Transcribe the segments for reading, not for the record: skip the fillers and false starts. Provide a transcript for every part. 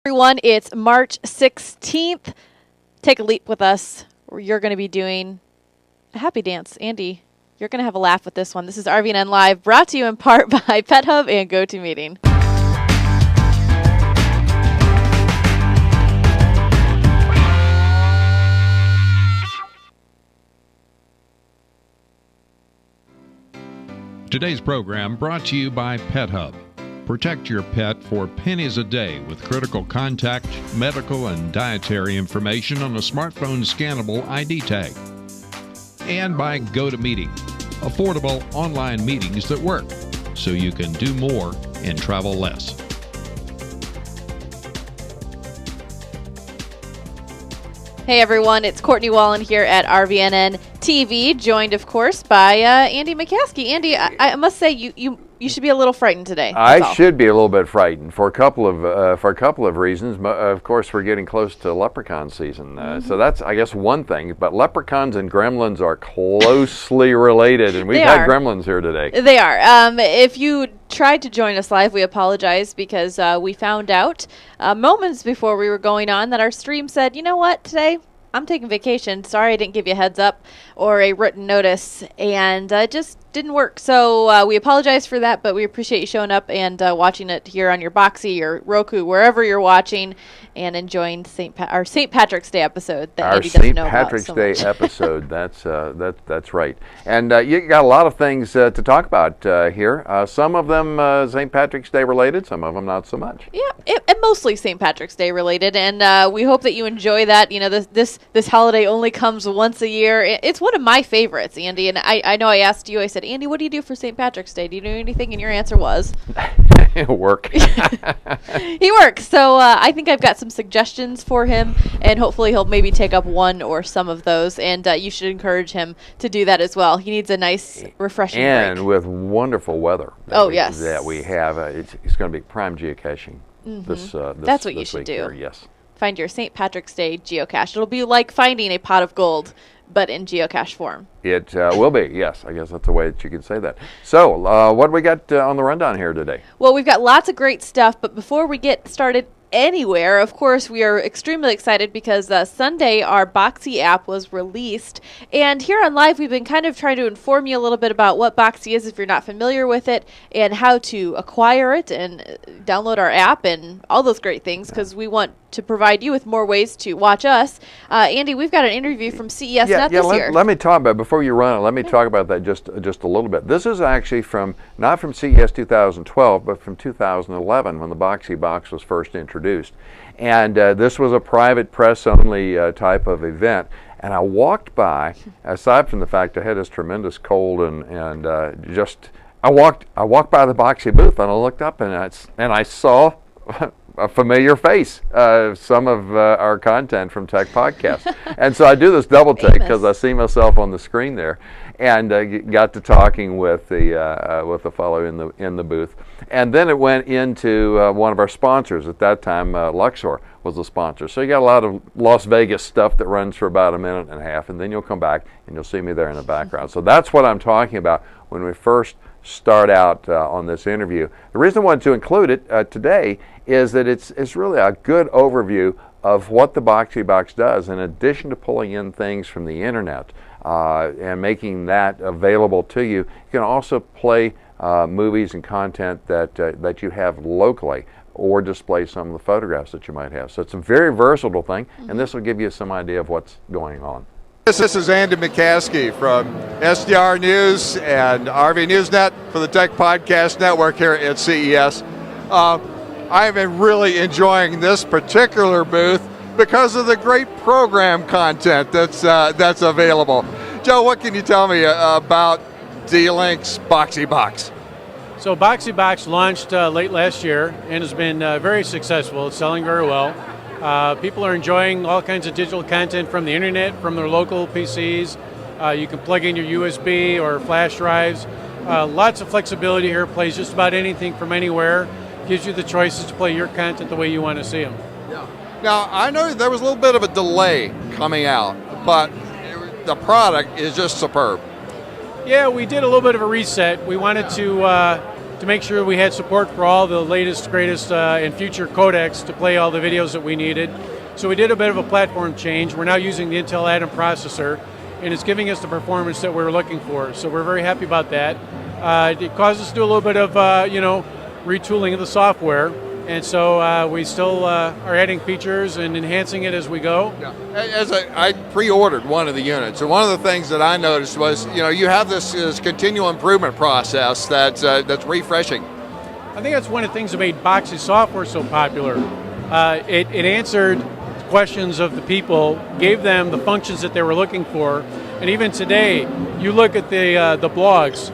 Everyone, it's March 16th. Take a leap with us. You're going to be doing a happy dance. Andy, you're going to have a laugh with this one. This is RVNN Live, brought to you in part by PetHub and GoToMeeting. Today's program brought to you by PetHub. Protect your pet for pennies a day with critical contact, medical, and dietary information on a smartphone scannable ID tag. And by GoToMeeting, affordable online meetings that work so you can do more and travel less. Hey everyone, it's Courtney Wallen here at RVNN TV, joined of course by Andy McCaskey. Andy, I must say you should be a little frightened today. I should be a little bit frightened for a couple of reasons. Of course, we're getting close to leprechaun season, so that's, I guess, one thing. But leprechauns and gremlins are closely related, and we've had gremlins here today. They are. If you tried to join us live, we apologize because we found out moments before we were going on that our stream said, you know what, today I'm taking vacation. Sorry I didn't give you a heads up or a written notice, and it just didn't work. So we apologize for that, but we appreciate you showing up and watching it here on your Boxee or Roku, wherever you're watching, and enjoying our St. Patrick's Day episode. That our St. Patrick's Day episode. That's right. And you got a lot of things to talk about here. Some of them St. Patrick's Day related, some of them not so much. Yeah, and mostly St. Patrick's Day related. And we hope that you enjoy that. You know, this holiday only comes once a year. It's one of my favorites, Andy. And I know I asked you. I said, Andy, what do you do for St. Patrick's Day? Do you do anything? And your answer was work. He works. So I think I've got some suggestions for him, and hopefully he'll maybe take up one or some of those. And you should encourage him to do that as well. He needs a nice, refreshing break. And with wonderful weather that we have, it's going to be prime geocaching. That's what you should do. Here, yes. Find your St. Patrick's Day geocache. It'll be like finding a pot of gold, but in geocache form. It will be, yes. I guess that's the way that you could say that. So, what do we got on the rundown here today? Well, we've got lots of great stuff, but before we get started anywhere, of course, we are extremely excited because Sunday our Boxee app was released, and here on Live we've been kind of trying to inform you a little bit about what Boxee is if you're not familiar with it, and how to acquire it and download our app and all those great things, because we want to provide you with more ways to watch us. Andy, we've got an interview from CES Net this year. Let me talk about, before you run it, let me talk about that just a little bit. This is actually not from CES 2012, but from 2011 when the Boxee box was first introduced. And this was a private press-only type of event. And I walked by, aside from the fact I had this tremendous cold and I walked by the Boxee booth and I looked up and I saw a familiar face, some of our content from Tech Podcast. And so I do this double take because I see myself on the screen there, and got to talking with the fellow in the booth. And then it went into one of our sponsors at that time. Luxor was a sponsor. So you got a lot of Las Vegas stuff that runs for about a minute and a half, and then you'll come back and you'll see me there in the background. So that's what I'm talking about when we first start out on this interview. The reason I wanted to include it today is that it's really a good overview of what the Boxee box does, in addition to pulling in things from the internet and making that available to you. You can also play movies and content that you have locally, or display some of the photographs that you might have. So it's a very versatile thing, and this will give you some idea of what's going on. This is Andy McCaskey from SDR News and RV Newsnet for the Tech Podcast Network here at CES. I've been really enjoying this particular booth because of the great program content that's available. Joe, what can you tell me about D-Link's Boxee Box? So Boxee Box launched late last year and has been very successful. It's selling very well. People are enjoying all kinds of digital content from the internet, from their local PCs. You can plug in your USB or flash drives. Lots of flexibility here. Plays just about anything from anywhere. Gives you the choices to play your content the way you want to see them. Yeah. Now, I know there was a little bit of a delay coming out, but the product is just superb. Yeah, we did a little bit of a reset. We wanted to to make sure we had support for all the latest, greatest, and future codecs to play all the videos that we needed. So we did a bit of a platform change. We're now using the Intel Atom processor, and it's giving us the performance that we were looking for. So we're very happy about that. It caused us to do a little bit of, retooling of the software. And so we still are adding features and enhancing it as we go. Yeah. As I pre-ordered one of the units, and one of the things that I noticed was, you have this continual improvement process that's refreshing. I think that's one of the things that made Boxee software so popular. It answered questions of the people, gave them the functions that they were looking for, and even today, you look at the blogs.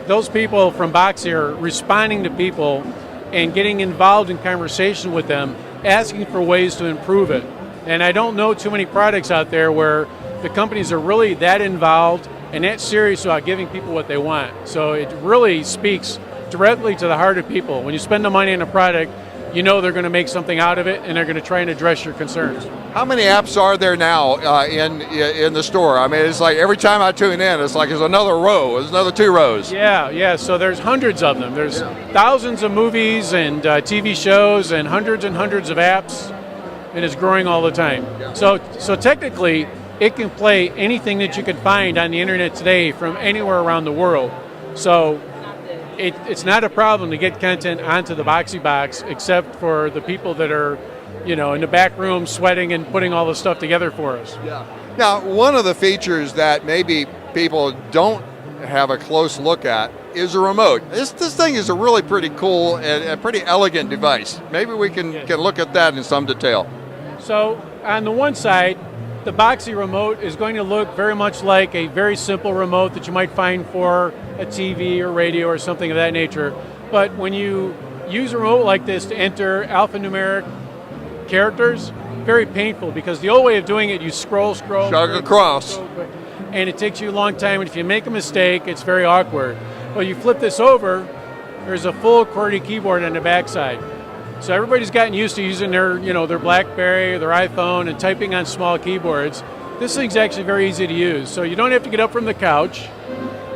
Those people from Boxee are responding to people and getting involved in conversation with them, asking for ways to improve it. And I don't know too many products out there where the companies are really that involved and that serious about giving people what they want. So it really speaks directly to the heart of people. When you spend the money on a product, you know they're going to make something out of it and they're going to try and address your concerns. How many apps are there now in the store? I mean, it's like every time I tune in, it's like there's another row, there's another 2 rows. Yeah, so there's hundreds of them. There's thousands of movies and TV shows and hundreds of apps, and it's growing all the time. Yeah. So technically, it can play anything that you can find on the internet today from anywhere around the world. So it's not a problem to get content onto the Boxee box, except for the people that are, in the back room sweating and putting all the stuff together for us. Yeah. Now, one of the features that maybe people don't have a close look at is a remote. This thing is a really pretty cool and a pretty elegant device. Maybe we can look at that in some detail. So on the one side, the Boxee remote is going to look very much like a very simple remote that you might find for a TV or radio or something of that nature. But when you use a remote like this to enter alphanumeric characters, very painful, because the old way of doing it, you scroll, Chug across, and it takes you a long time, and if you make a mistake, it's very awkward. Well, you flip this over, there's a full QWERTY keyboard on the backside. So everybody's gotten used to using their BlackBerry or their iPhone and typing on small keyboards. This thing's actually very easy to use. So you don't have to get up from the couch.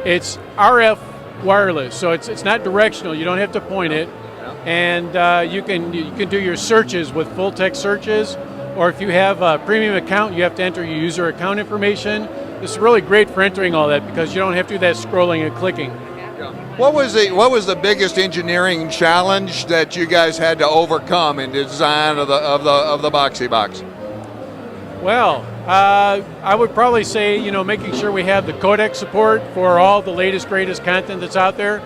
It's RF wireless, so it's not directional. You don't have to point it, and you can do your searches with full text searches. Or if you have a premium account, you have to enter your user account information. This is really great for entering all that because you don't have to do that scrolling and clicking. What was the biggest engineering challenge that you guys had to overcome in the design of the Boxee box? Well, I would probably say making sure we have the codec support for all the latest greatest content that's out there.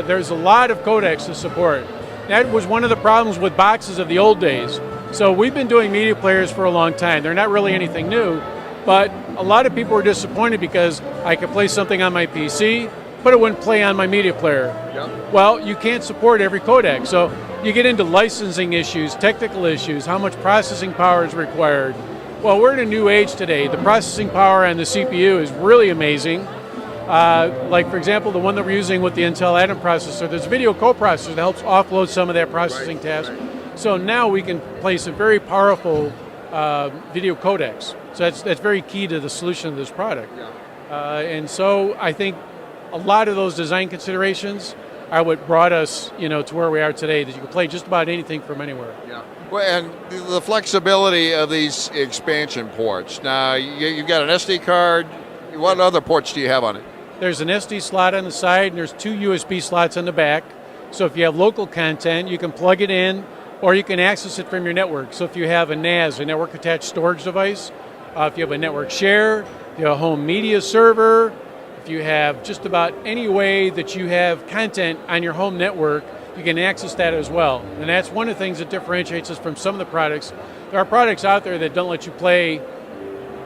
There's a lot of codecs to support. That was one of the problems with boxes of the old days. So we've been doing media players for a long time. They're not really anything new, but a lot of people were disappointed because I could play something on my PC, but it wouldn't play on my media player. Yep. Well, you can't support every codec, so you get into licensing issues, technical issues, how much processing power is required. Well, we're in a new age today. The processing power on the CPU is really amazing. Like, for example, the one that we're using with the Intel Atom processor, there's a video coprocessor that helps offload some of that processing task. So now we can play some very powerful video codecs. So that's very key to the solution of this product. And so I think a lot of those design considerations are what brought us, to where we are today, that you can play just about anything from anywhere. Yeah. Well, and the flexibility of these expansion ports. Now, you've got an SD card. What other ports do you have on it? There's an SD slot on the side, and there's 2 USB slots on the back. So if you have local content, you can plug it in, or you can access it from your network. So if you have a NAS, a network attached storage device, if you have a network share, if you have a home media server, if you have just about any way that you have content on your home network, you can access that as well. And that's one of the things that differentiates us from some of the products. There are products out there that don't let you play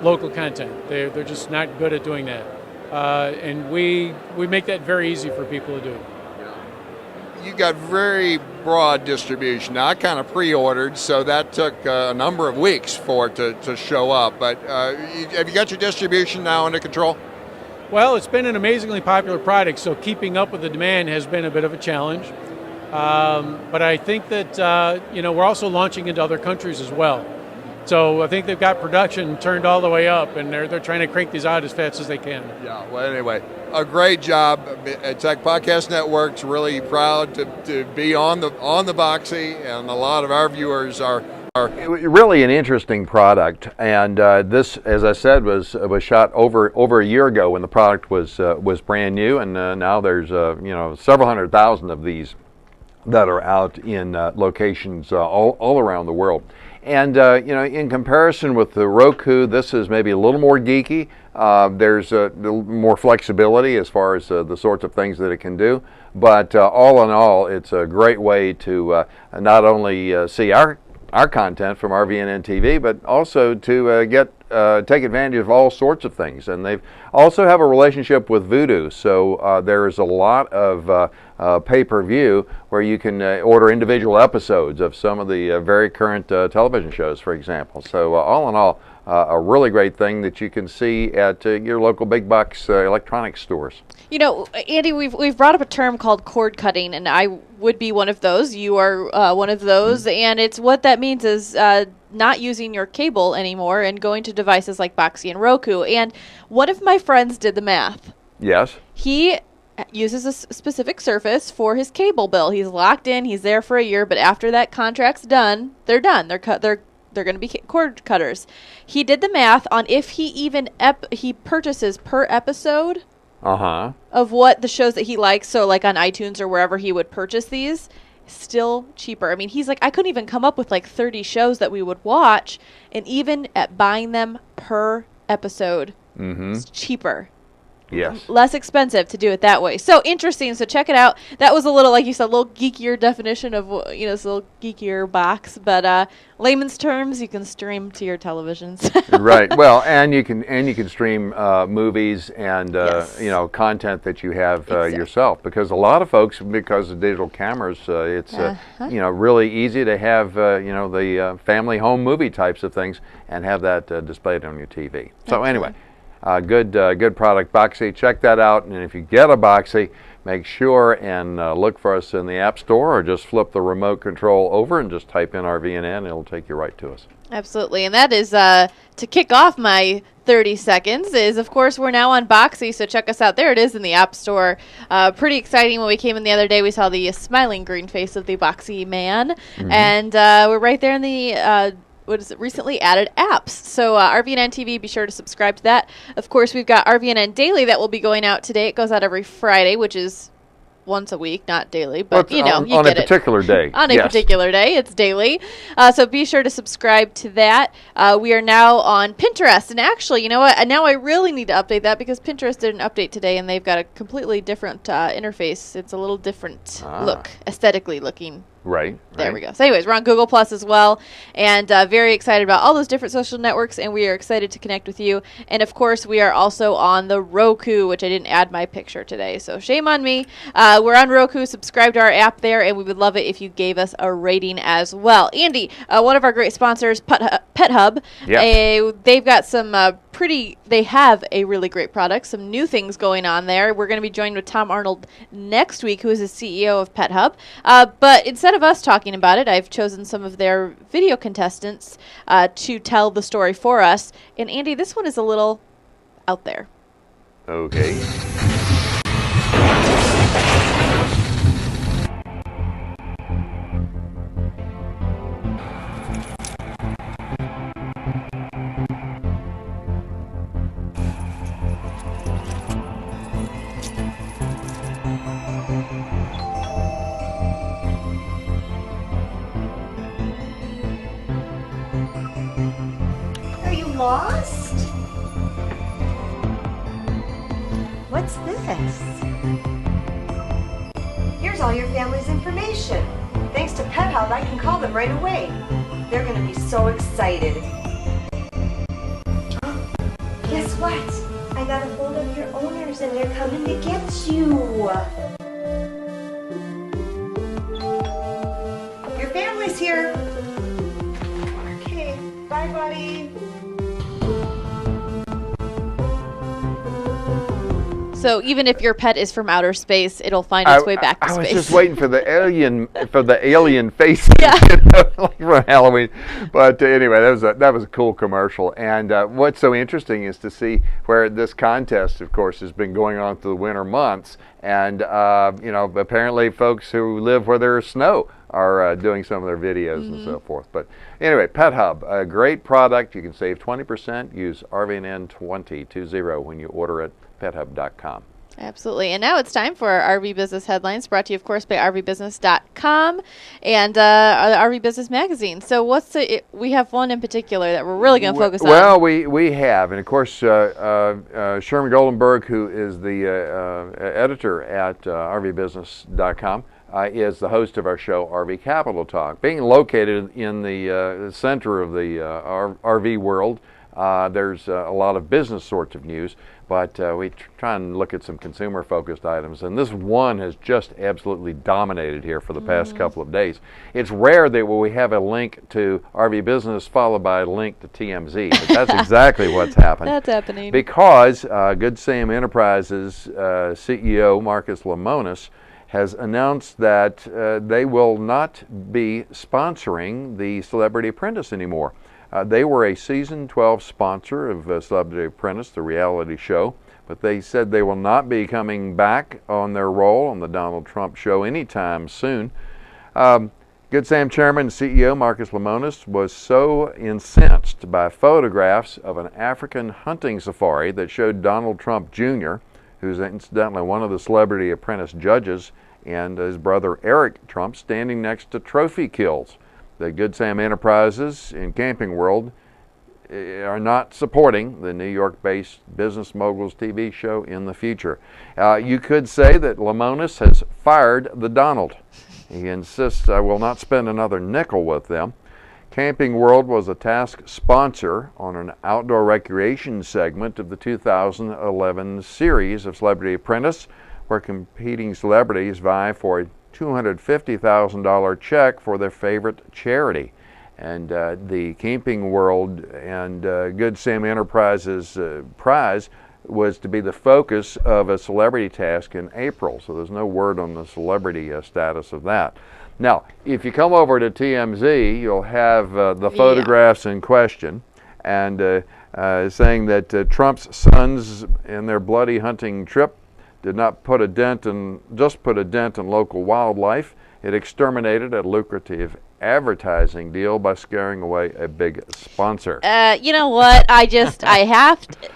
local content. They're just not good at doing that. And we make that very easy for people to do. You got very broad distribution. Now, I kind of pre-ordered, so that took a number of weeks for it to show up. But have you got your distribution now under control? Well, it's been an amazingly popular product, so keeping up with the demand has been a bit of a challenge. But I think that we're also launching into other countries as well. So I think they've got production turned all the way up, and they're trying to crank these out as fast as they can. Yeah, well, anyway, a great job at Tech Podcast Network's really proud to be on the Boxee, and a lot of our viewers are really an interesting product. And this, as I said, was shot over a year ago when the product was brand new, and now there's several 100,000 of these that are out in locations all around the world. And in comparison with the Roku, this is maybe a little more geeky. There's a little more flexibility as far as the sorts of things that it can do. But all in all, it's a great way to not only see our content from RVNN TV, but also to take advantage of all sorts of things. And they also have a relationship with Vudu, so there is a lot of pay-per-view where you can order individual episodes of some of the very current television shows, for example. So all in all, a really great thing that you can see at your local big box electronics stores. You know, Andy, we've brought up a term called cord cutting, and I would be one of those. You are one of those, and it's what that means is not using your cable anymore and going to devices like Boxee and Roku. And one of my friends did the math. Yes. He uses a specific service for his cable bill. He's locked in. He's there for a year, but after that contract's done, they're done. They're going to be cord cutters. He did the math on if he even he purchases per episode of what the shows that he likes. So like on iTunes or wherever he would purchase these, still cheaper. I mean, he's like, I couldn't even come up with like 30 shows that we would watch, and even at buying them per episode, it's cheaper. Yes. Less expensive to do it that way. So interesting. So check it out. That was a little, like you said, a little geekier definition of, this little geekier box. But layman's terms, you can stream to your televisions. Right. Well, and you can stream movies and content that you have yourself, because a lot of folks, because of digital cameras, it's really easy to have the family home movie types of things and have that displayed on your TV. So anyway. Good product, Boxee. Check that out, and if you get a Boxee, make sure and look for us in the App Store, or just flip the remote control over and just type in RVNN, and it'll take you right to us. Absolutely, and that is to kick off my 30 seconds is, of course, we're now on Boxee, so check us out. There it is in the App Store. Pretty exciting. When we came in the other day, we saw the smiling green face of the Boxee man, and we're right there in the recently added apps. So RVNN TV, be sure to subscribe to that. Of course, we've got RVNN Daily that will be going out today. It goes out every Friday, which is once a week, not daily, but you get it. On a particular day. On a particular day, it's daily. So be sure to subscribe to that. We are now on Pinterest, and actually, you know what? Now I really need to update that, because Pinterest did an update today, and they've got a completely different interface. It's a little different look, aesthetically looking. Right. There we go. So anyways, we're on Google Plus as well, and very excited about all those different social networks, and we are excited to connect with you. And of course, we are also on the Roku, which I didn't add my picture today, so shame on me. We're on Roku. Subscribe to our app there, and we would love it if you gave us a rating as well. Andy, one of our great sponsors, PetHub, they've got some they have a really great product, some new things going on there. We're going to be joined with Tom Arnold next week, who is the CEO of PetHub. But instead of us talking about it, I've chosen some of their video contestants to tell the story for us. And Andy, this one is a little out there. Okay. Lost? What's this? Here's all your family's information. Thanks to PetHub, I can call them right away. They're going to be so excited. Guess what? I got a hold of your owners, and they're coming to get you. Your family's here. Okay, bye, buddy. So even if your pet is from outer space, it'll find its way back to space. I was just waiting for the alien face, Yeah. like for Halloween. But anyway, that was a cool commercial. And what's so interesting is to see where this contest, of course, has been going on through the winter months. And apparently, folks who live where there's snow are doing some of their videos and so forth. But anyway, PetHub, a great product. You can save 20%. Use RVNN 2020 when you order at PetHub.com. Absolutely. And now it's time for our RV Business Headlines, brought to you, of course, by RVBusiness.com and the RV Business Magazine. So we have one in particular that we're really going to focus on. Well, we have. And, of course, Sherman Goldenberg, who is the editor at RVBusiness.com, is the host of our show, RV Capital Talk. Being located in the center of the RV world, there's a lot of business sorts of news, but we try and look at some consumer-focused items, and this one has just absolutely dominated here for the past couple of days. It's rare that we have a link to RV Business followed by a link to TMZ, but that's exactly what's happened. That's happening. Because Good Sam Enterprises CEO Marcus Lemonis has announced that they will not be sponsoring the Celebrity Apprentice anymore. They were a season 12 sponsor of Celebrity Apprentice, the reality show, but they said they will not be coming back on their role on the Donald Trump show anytime soon. Good Sam Chairman and CEO Marcus Lemonis was so incensed by photographs of an African hunting safari that showed Donald Trump Jr., who's incidentally one of the Celebrity Apprentice judges, and his brother Eric Trump standing next to trophy kills. The Good Sam Enterprises in Camping World are not supporting the New York-based Business Moguls TV show in the future. You could say that Lemonis has fired the Donald. He insists I will not spend another nickel with them. Camping World was a task sponsor on an outdoor recreation segment of the 2011 series of Celebrity Apprentice, where competing celebrities vie for a $250,000 check for their favorite charity. And the Camping World and Good Sam Enterprises prize was to be the focus of a celebrity task in April, so there's no word on the celebrity status of that. Now, if you come over to TMZ, you'll have the photographs in question, and saying that Trump's sons in their bloody hunting trip did not put a dent in local wildlife. It exterminated a lucrative advertising deal by scaring away a big sponsor. You know what? I have to.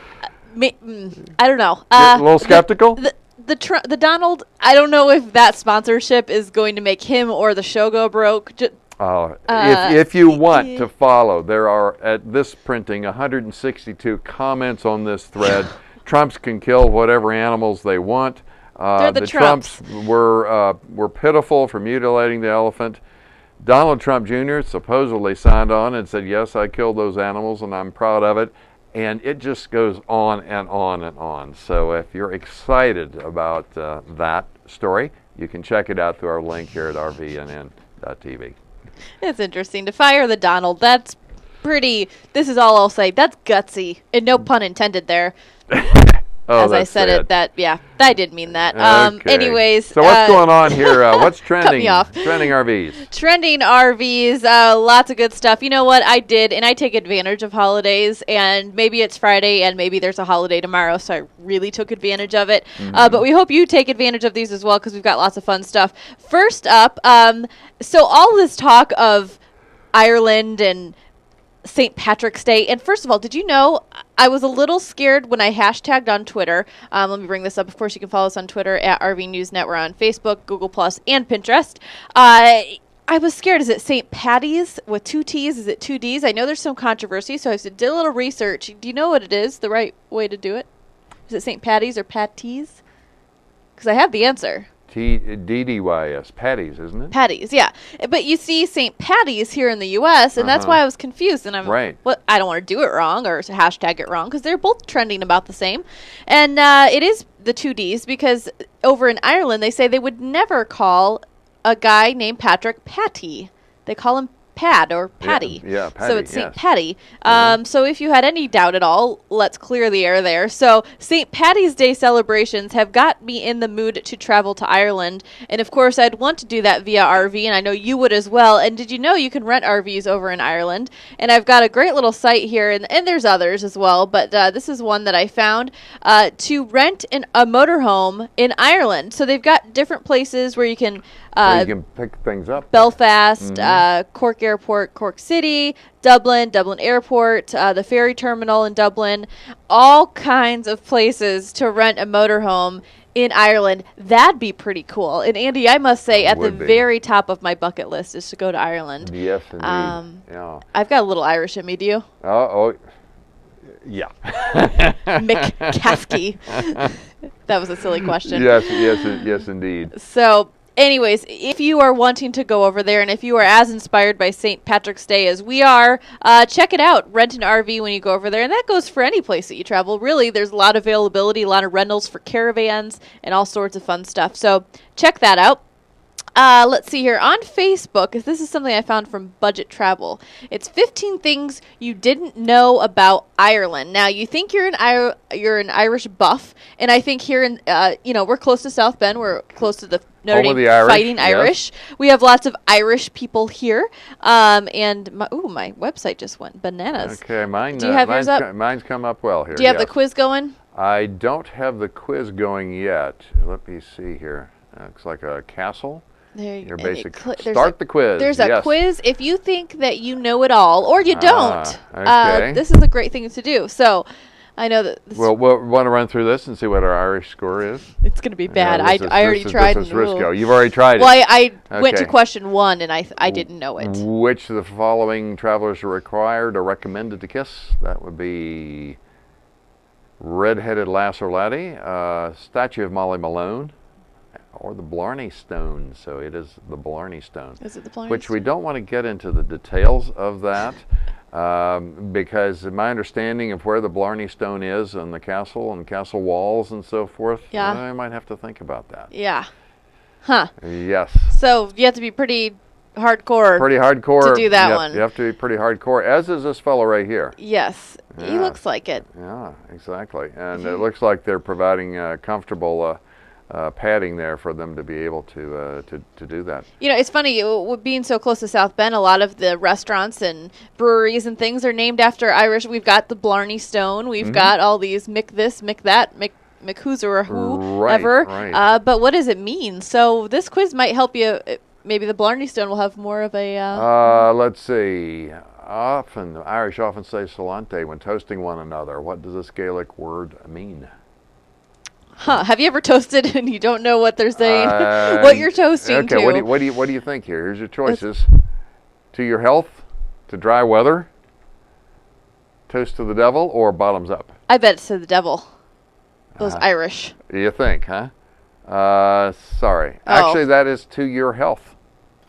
I don't know. A little skeptical? The Donald, I don't know if that sponsorship is going to make him or the show go broke. If you want to follow, there are at this printing 162 comments on this thread. Trumps can kill whatever animals they want. The Trumps were pitiful for mutilating the elephant. Donald Trump Jr. supposedly signed on and said, yes, I killed those animals and I'm proud of it. And it just goes on and on and on. So if you're excited about that story, you can check it out through our link here at rvnn.tv. It's interesting. To fire the Donald, that's pretty, this is all I'll say, that's gutsy. And no pun intended there. As I said sad. I did mean that. Okay. Anyways. So what's going on here? What's trending? Cut me off. Trending RVs. Trending RVs, lots of good stuff. You know what I did, and I take advantage of holidays, and maybe it's Friday, and maybe there's a holiday tomorrow, so I really took advantage of it. But we hope you take advantage of these as well, because we've got lots of fun stuff. First up, so all this talk of Ireland and St. Patrick's Day. And first of all, did you know I was a little scared when I hashtagged on Twitter. Let me bring this up. Of course, you can follow us on Twitter at RV Newsnet. We're on Facebook, Google+, and Pinterest. I was scared. Is it St. Paddy's with 2 T's? Is it 2 D's? I know there's some controversy, so I did a little research. Do you know what it is, the right way to do it? Is it St. Paddy's or Patty's? Because I have the answer. DDYS, Paddy's, isn't it? Paddy's, yeah. But you see St. Paddy's here in the U.S., and that's why I was confused. And I don't want to do it wrong or hashtag it wrong, because they're both trending about the same. And it is the 2 D's, because over in Ireland, they say they would never call a guy named Patrick Patty. They call him Pad or Paddy. Yeah, Paddy, so it's St. yes. Paddy. So if you had any doubt at all, let's clear the air there. So St. Paddy's Day celebrations have got me in the mood to travel to Ireland. And of course, I'd want to do that via RV, and I know you would as well. And did you know you can rent RVs over in Ireland? And I've got a great little site here, and there's others as well, but this is one that I found to rent a motorhome in Ireland. So they've got different places where you can you can pick things up. Belfast, Cork Airport, Cork City, Dublin Airport, the ferry terminal in Dublin, all kinds of places to rent a motorhome in Ireland. That'd be pretty cool. And Andy, I must say, at the very top of my bucket list is to go to Ireland. Yes, indeed. Yeah. I've got a little Irish in me, do you? Yeah. McCaskey. That was a silly question. Yes, indeed. So, anyways, if you are wanting to go over there and if you are as inspired by St. Patrick's Day as we are, check it out. Rent an RV when you go over there. And that goes for any place that you travel. Really, there's a lot of availability, a lot of rentals for caravans and all sorts of fun stuff. So check that out. Let's see here. On Facebook, this is something I found from Budget Travel. It's 15 things you didn't know about Ireland. Now, you think you're an Irish buff, and I think here in, we're close to South Bend. We're close to the Notre Dame Fighting Irish. We have lots of Irish people here. And my website just went bananas. Okay, Do you have yours up? Mine's come up well here. Do you have the quiz going? I don't have the quiz going yet. Let me see here. Looks like a castle. Your basic. Start the quiz. There's a quiz. If you think that you know it all, or you don't, okay. This is a great thing to do. So, I know that. Well, we want to run through this and see what our Irish score is. It's going to be bad. I already tried. This is Risco. You've already tried it. Well, I went to question 1 and I didn't know it. Which of the following travelers are required or recommended to kiss? That would be Red-Headed Lass or Laddie, Statue of Molly Malone, or the Blarney Stone. So it is the Blarney Stone. Is it the Blarney Which Stone? we don't want to get into the details of that because my understanding of where the Blarney Stone is and the castle and castle walls and so forth, I might have to think about that. Yeah. Huh. Yes. So you have to be pretty hardcore. Pretty hardcore. To do that one. You have to be pretty hardcore, as is this fellow right here. Yes. He looks like it. Yeah, exactly. And it looks like they're providing comfortable padding there for them to be able to do that. You know, it's funny, being so close to South Bend, a lot of the restaurants and breweries and things are named after Irish. We've got the Blarney Stone. We've got all these Mick this, Mick that, Mick who's or who ever. Right. But what does it mean? So this quiz might help you. Maybe the Blarney Stone will have more of a... let's see. The Irish often say salante when toasting one another. What does this Gaelic word mean? Huh? Have you ever toasted and you don't know what they're saying? What you're toasting to? Okay. What do you think here? Here's your choices: to your health, to dry weather, toast to the devil, or bottoms up. I bet it's to the devil. Those Irish. You think, huh? Sorry. Actually, that is to your health.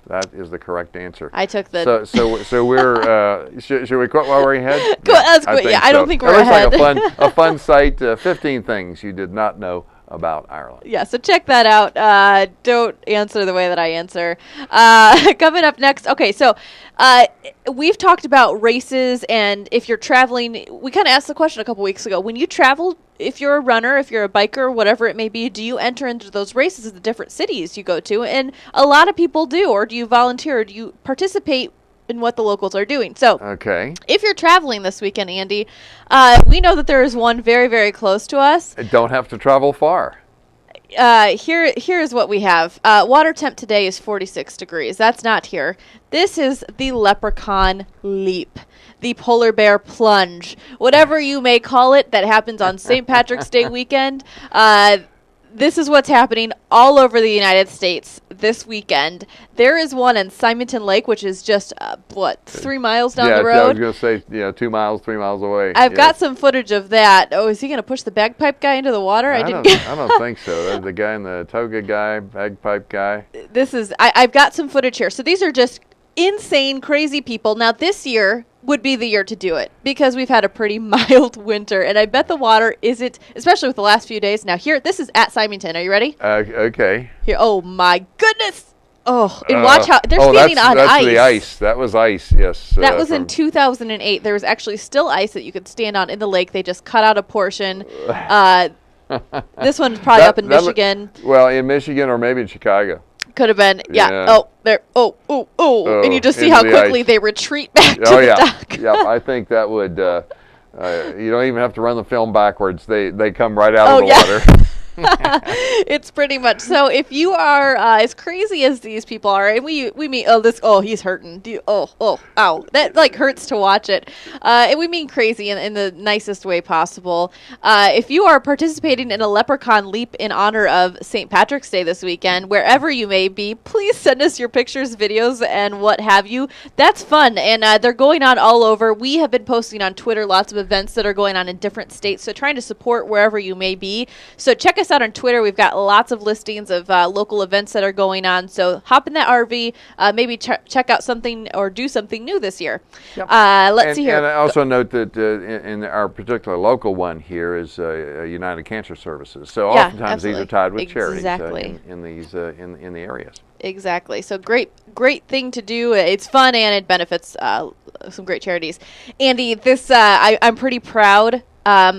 That is the correct answer. I took the... So we're... should we quit while we're ahead? Let's quit. Yeah, I don't think we're ahead. It looks like a fun site. 15 things you did not know about Ireland. Yeah, so check that out. Don't answer the way that I answer. Coming up next. Okay, so we've talked about races, and if you're traveling, we kind of asked the question a couple weeks ago. When you travel, if you're a runner, if you're a biker, whatever it may be, do you enter into those races in the different cities you go to? And a lot of people do. Or do you volunteer? Or do you participate in what the locals are doing? So if you're traveling this weekend, Andy, we know that there is one very, very close to us. Don't have to travel far. Here's what we have. Water temp today is 46 degrees. That's not here. This is the Leprechaun Leap, the polar bear plunge, whatever you may call it, that happens on St. Patrick's Day weekend. This is what's happening all over the United States this weekend. There is one in Simonton Lake, which is just, 3 miles down the road? Yeah, I was going to say, 2 miles, 3 miles away. I've got some footage of that. Oh, is he going to push the bagpipe guy into the water? I don't think so. The guy in the toga guy, bagpipe guy. I've got some footage here. So these are just insane, crazy people. Now, this year would be the year to do it because we've had a pretty mild winter, and I bet the water isn't, especially with the last few days. Now, this is at Simonton. Are you ready? Okay. Here, oh my goodness! and watch how they're standing on that's ice. The ice. That was ice. Yes. That was in 2008. There was actually still ice that you could stand on in the lake. They just cut out a portion. This one's probably up in Michigan. Well, in Michigan or maybe in Chicago. Could have been. Yeah. Oh, there. Oh. And you just see how quickly they retreat back to the dock. Yeah. I think that would. You don't even have to run the film backwards. They come right out of the water. It's pretty much so. If you are as crazy as these people are, and we mean he's hurting. Ow, that like hurts to watch it. And we mean crazy in the nicest way possible. If you are participating in a Leprechaun Leap in honor of St. Patrick's Day this weekend, wherever you may be, please send us your pictures, videos, and what have you. That's fun, and they're going on all over. We have been posting on Twitter lots of events that are going on in different states, so trying to support wherever you may be. So check us out on Twitter. We've got lots of listings of local events that are going on. So hop in that RV, maybe check out something or do something new this year. Yep. Let's see here. And I also note that in our particular local one here is United Cancer Services. So oftentimes these are tied with charities in the areas. Exactly. So great thing to do. It's fun and it benefits some great charities. Andy, this I'm pretty proud.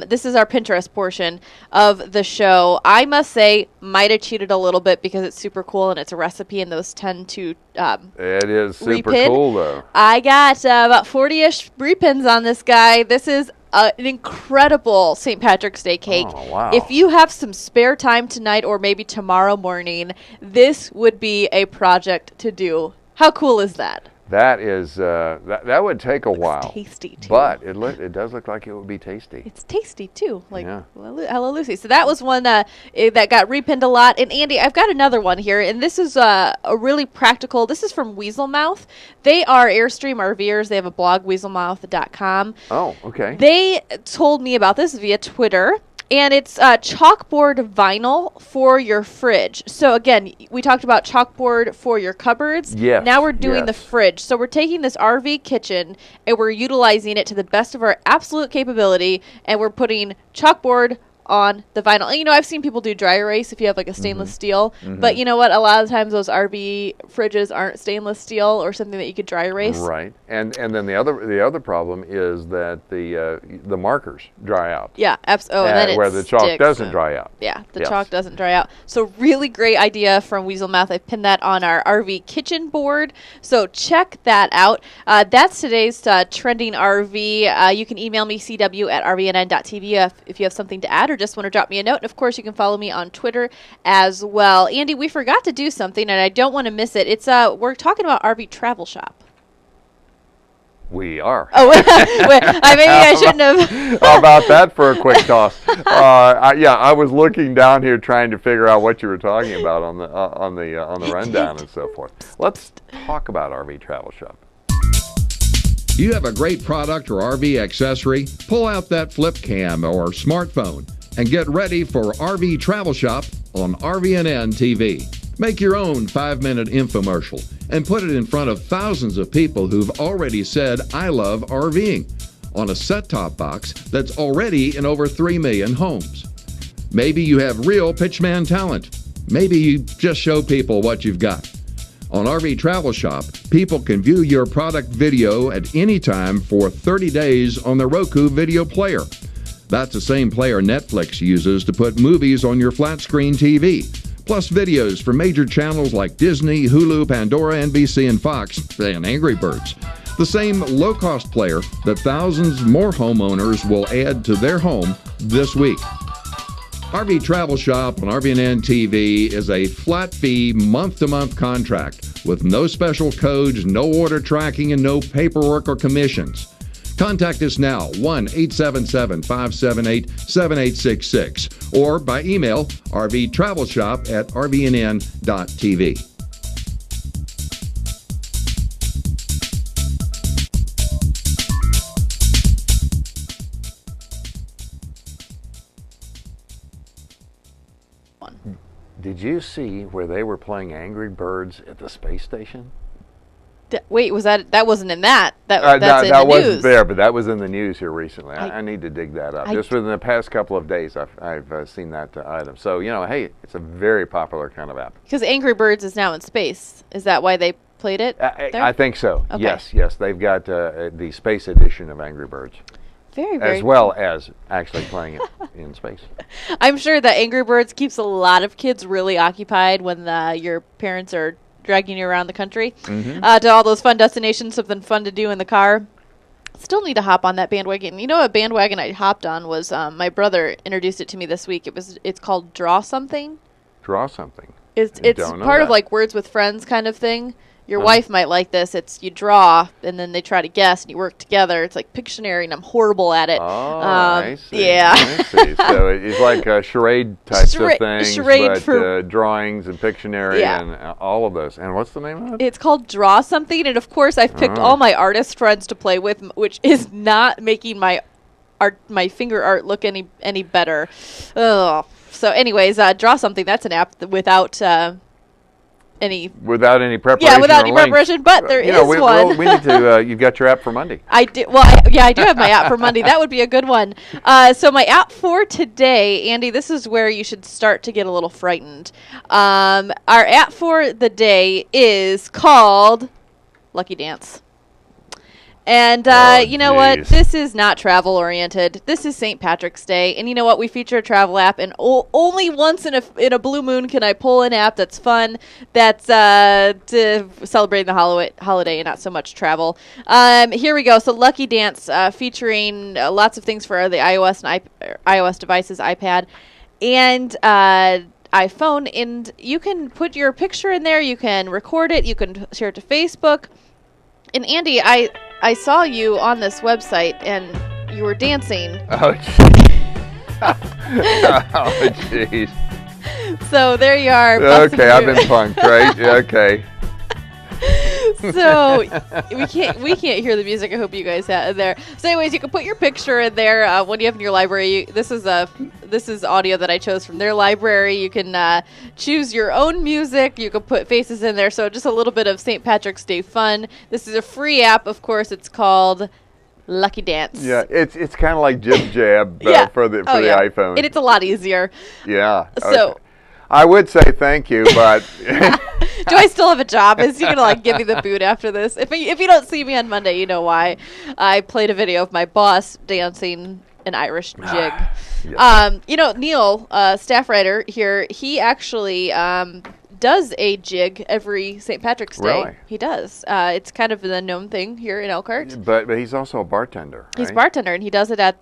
This is our Pinterest portion of the show. I must say, might have cheated a little bit because it's super cool and it's a recipe, and those tend to it is super repin. Cool though. I got about 40-ish repins on this guy. This is an incredible St. Patrick's Day cake. Oh, wow. If you have some spare time tonight or maybe tomorrow morning, this would be a project to do. How cool is that? That is that would take a while. Tasty too. But it does look like it would be tasty. It's tasty too. Hello Lucy. So that was one that got repinned a lot. And Andy, I've got another one here, and this is a really practical. This is from Weaselmouth. They are Airstream RVers. They have a blog, weaselmouth.com. Oh, okay. They told me about this via Twitter. And it's chalkboard vinyl for your fridge. So again, we talked about chalkboard for your cupboards. Yes. Now we're doing the fridge. So we're taking this RV kitchen and we're utilizing it to the best of our absolute capability, and we're putting chalkboard on the vinyl. And, I've seen people do dry erase if you have like a stainless steel, but you know what? A lot of times those RV fridges aren't stainless steel or something that you could dry erase. Right, and then the other problem is that the markers dry out. Yeah, absolutely. And then where the chalk doesn't dry out. Yeah, the chalk doesn't dry out. So really great idea from Weaselmouth. I pinned that on our RV kitchen board. So check that out. That's today's trending RV. You can email me cw@rvnn.tv if you have something to add or just want to drop me a note. And of course, you can follow me on Twitter as well. Andy, we forgot to do something, and I don't want to miss it. It's we're talking about RV Travel Shop. We are. Oh, maybe I shouldn't have. How about that for a quick toss? I was looking down here trying to figure out what you were talking about on the rundown and so forth. Let's talk about RV Travel Shop. You have a great product or RV accessory? Pull out that flip cam or smartphone and get ready for RV Travel Shop on RVNN TV. Make your own 5-minute infomercial and put it in front of thousands of people who've already said, "I love RVing," on a set-top box that's already in over 3 million homes. Maybe you have real pitchman talent. Maybe you just show people what you've got. On RV Travel Shop, people can view your product video at any time for 30 days on the Roku video player. That's the same player Netflix uses to put movies on your flat-screen TV, plus videos from major channels like Disney, Hulu, Pandora, NBC, and Fox, and Angry Birds. The same low-cost player that thousands more homeowners will add to their home this week. RV Travel Shop on RVNN TV is a flat-fee, month-to-month contract with no special codes, no order tracking, and no paperwork or commissions. Contact us now, 1-877-578-7866, or by email, rvtravelshop@rvnn.tv. Did you see where they were playing Angry Birds at the space station? Wait, was that wasn't in that? That's no, in that the wasn't news. there, but that was in the news here recently. I need to dig that up. Just within the past couple of days, I've seen that item. So, hey, it's a very popular kind of app. Because Angry Birds is now in space. Is that why they played it there? I think so. Okay. Yes. They've got the space edition of Angry Birds. Very, very as well as actually playing it in space. I'm sure that Angry Birds keeps a lot of kids really occupied when your parents are dragging you around the country to all those fun destinations, something fun to do in the car. Still need to hop on that bandwagon. You know, a bandwagon I hopped on was my brother introduced it to me this week. It's called Draw Something. Draw Something. It's part of like Words with Friends kind of thing. Your wife might like this. It's you draw, and then they try to guess, and you work together. It's like Pictionary, and I'm horrible at it. Oh, I see. Yeah. I see. So it's like charade types of things, charade but for drawings and Pictionary and all of those. And what's the name of it? It's called Draw Something, and of course I've picked all my artist friends to play with, which is not making my finger art look any better. Ugh. So anyways, Draw Something, that's an app without any preparation. Yeah, without any preparation, but there is one. We need to. You've got your app for Monday. I do. Well, I do have my app for Monday. That would be a good one. So my app for today, Andy, this is where you should start to get a little frightened. Our app for the day is called Lucky Dance. And you know what? This is not travel oriented. This is St. Patrick's Day, and you know what? We feature a travel app, and only once in a blue moon can I pull an app that's fun, that's to celebrate the holiday and not so much travel. Here we go. So Lucky Dance, featuring lots of things for the iOS and iOS devices, iPad, and iPhone, and you can put your picture in there. You can record it. You can share it to Facebook. And Andy, I saw you on this website, and you were dancing. Oh, jeez. Oh, jeez. So there you are. Okay, I've been punked, right? Okay. So we can't hear the music. I hope you guys have there. So anyways, you can put your picture in there. What do you have in your library? This is audio that I chose from their library. You can choose your own music. You can put faces in there. So just a little bit of St. Patrick's Day fun. This is a free app, of course. It's called Lucky Dance. Yeah, it's kind of like Jib Jab for the iPhone. And it's a lot easier. Yeah. So. Okay. I would say thank you, but do I still have a job? Is he gonna give me the boot after this? If you don't see me on Monday, you know why. I played a video of my boss dancing an Irish jig. Yes. Neil, staff writer here, he actually does a jig every St. Patrick's Day. Really? He does. It's kind of the known thing here in Elkhart. But he's also a bartender. Right? He's a bartender, and he does it at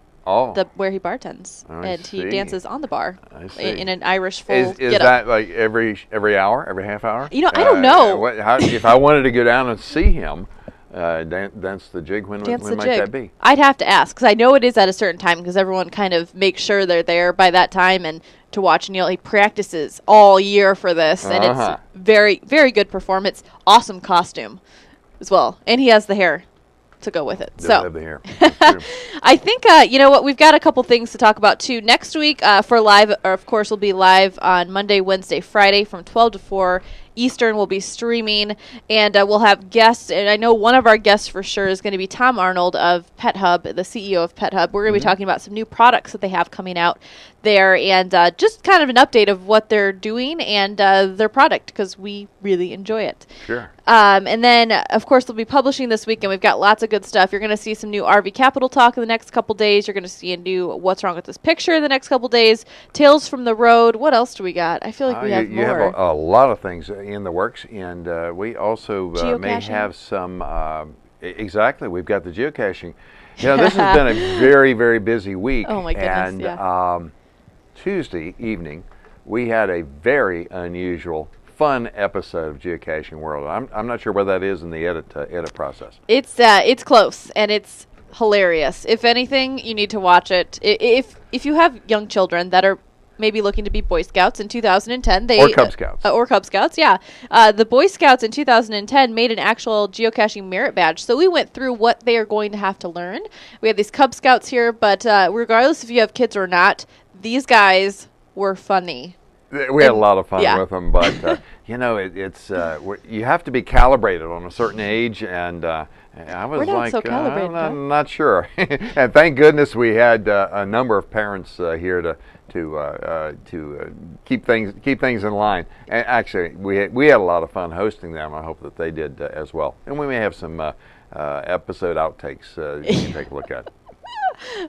where he bartends, he dances on the bar in an Irish full. Is that like every hour, every half hour? I don't know. If I wanted to go down and see him dance the jig, when might that be? I'd have to ask, because I know it is at a certain time, because everyone kind of makes sure they're there by that time and to watch Neil. He practices all year for this, and it's very, very good performance. Awesome costume as well, and he has the hair to go with it. So have the hair. I think you know what, we've got a couple things to talk about too. Next week for live, of course, we'll be live on Monday, Wednesday, Friday from 12 to 4 Eastern. We'll be streaming, and we'll have guests, and I know one of our guests for sure is going to be Tom Arnold of PetHub, the CEO of PetHub. We're going to be talking about some new products that they have coming out there, and just kind of an update of what they're doing and their product, because we really enjoy it. Sure. And then, of course, they'll be publishing this week, and we've got lots of good stuff. You're going to see some new RV Capital talk in the next couple days. You're going to see a new What's Wrong with This Picture in the next couple days. Tales from the Road. What else do we got? I feel like we have more. You have a lot of things in the works, and we also may have some. Exactly, we've got the geocaching. This has been a very, very busy week. Oh my goodness! And Tuesday evening, we had a very unusual, fun episode of Geocaching World. I'm not sure where that is in the edit process. It's close, and it's hilarious. If anything, you need to watch it. If you have young children that are maybe looking to be Boy Scouts in 2010, or Cub Scouts. Or Cub Scouts, yeah. The Boy Scouts in 2010 made an actual geocaching merit badge. So we went through what they are going to have to learn. We have these Cub Scouts here, but regardless if you have kids or not, these guys were funny. We had a lot of fun Yeah. with them, but you know, you have to be calibrated on a certain age, and I was We're not like, so calibrated, huh? I'm not sure. And thank goodness we had a number of parents here to keep things in line. And actually, we had a lot of fun hosting them. I hope that they did as well. And we may have some episode outtakes you can take a look at.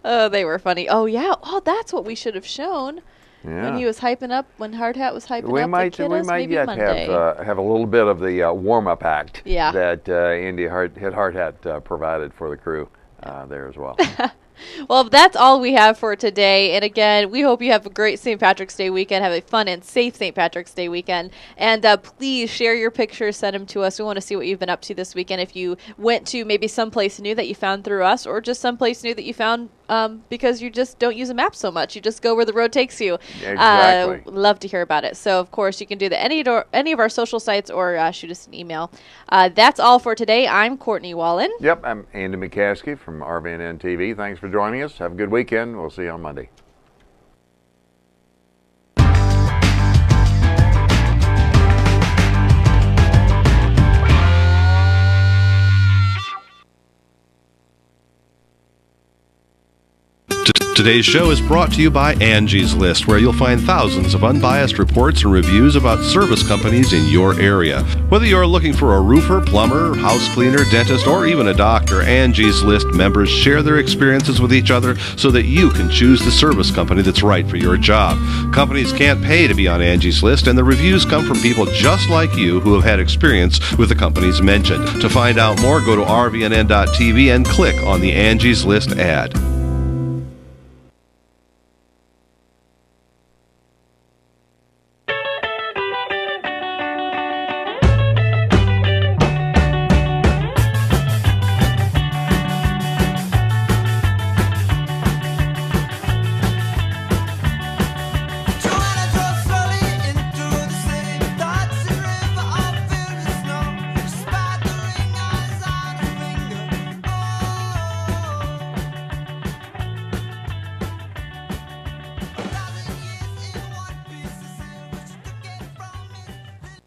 Oh, they were funny. Oh yeah. Oh, that's what we should have shown. Yeah. When he was hyping up, when Hard Hat was hyping We up might, the kiddos, maybe yet Monday. have a little bit of the warm-up act Yeah. that Andy Hard Hat provided for the crew there as well. Well, that's all we have for today. And again, we hope you have a great St. Patrick's Day weekend. Have a fun and safe St. Patrick's Day weekend. And please share your pictures. Send them to us. We want to see what you've been up to this weekend. If you went to maybe someplace new that you found through us, or just someplace new that you found because you just don't use a map so much. You just go where the road takes you. Exactly. Love to hear about it. So, of course, you can do that any of our social sites or shoot us an email. That's all for today. I'm Courtney Wallen. Yep, I'm Andy McCaskey from RVNN TV. Thanks for joining us. Have a good weekend. We'll see you on Monday. Today's show is brought to you by Angie's List, where you'll find thousands of unbiased reports and reviews about service companies in your area. Whether you're looking for a roofer, plumber, house cleaner, dentist, or even a doctor, Angie's List members share their experiences with each other so that you can choose the service company that's right for your job. Companies can't pay to be on Angie's List, and the reviews come from people just like you who have had experience with the companies mentioned. To find out more, go to rvnn.tv and click on the Angie's List ad.